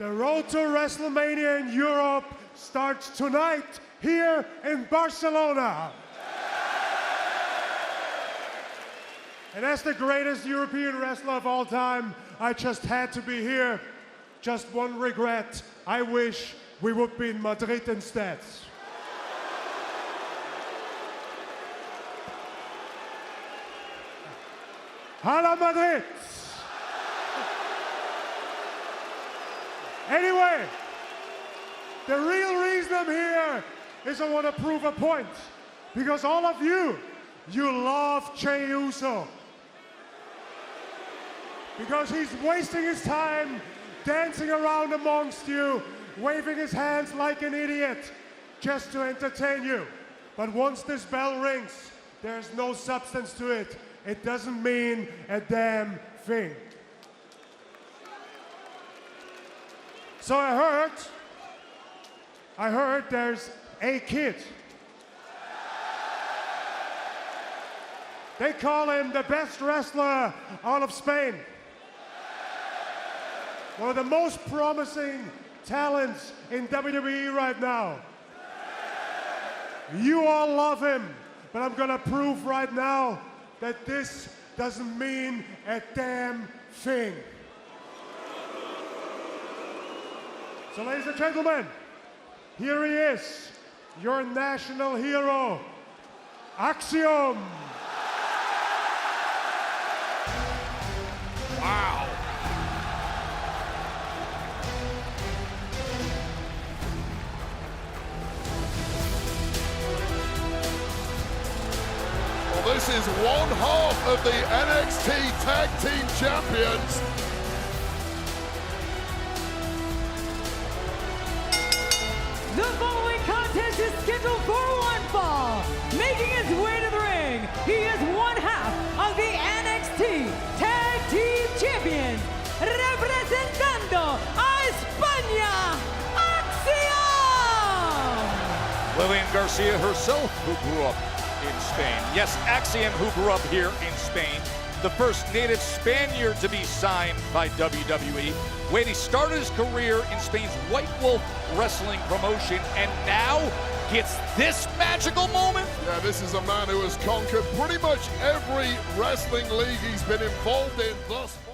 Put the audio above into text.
The road to WrestleMania in Europe starts tonight here in Barcelona. And as the greatest European wrestler of all time, I just had to be here. Just one regret. I wish we would be in Madrid instead. Hala Madrid! Anyway, the real reason I'm here is I want to prove a point. Because all of you love Jey Uso. Because he's wasting his time dancing around amongst you, waving his hands like an idiot, just to entertain you. But once this bell rings, there's no substance to it. It doesn't mean a damn thing. So I heard there's a kid. They call him the best wrestler out of Spain. One of the most promising talents in WWE right now. You all love him, but I'm gonna prove right now that this doesn't mean a damn thing. So ladies and gentlemen, here he is, your national hero, Axiom. Wow. Well, this is one half of the NXT Tag Team Champions. The following contest is scheduled for one fall. Making his way to the ring, he is one half of the NXT Tag Team Champions, representando a España, Axiom! Lillian Garcia herself, who grew up in Spain. Yes, Axiom, who grew up here in Spain. The first native Spaniard to be signed by WWE. When he started his career in Spain's White Wolf Wrestling promotion, and now gets this magical moment. Yeah, this is a man who has conquered pretty much every wrestling league he's been involved in thus far.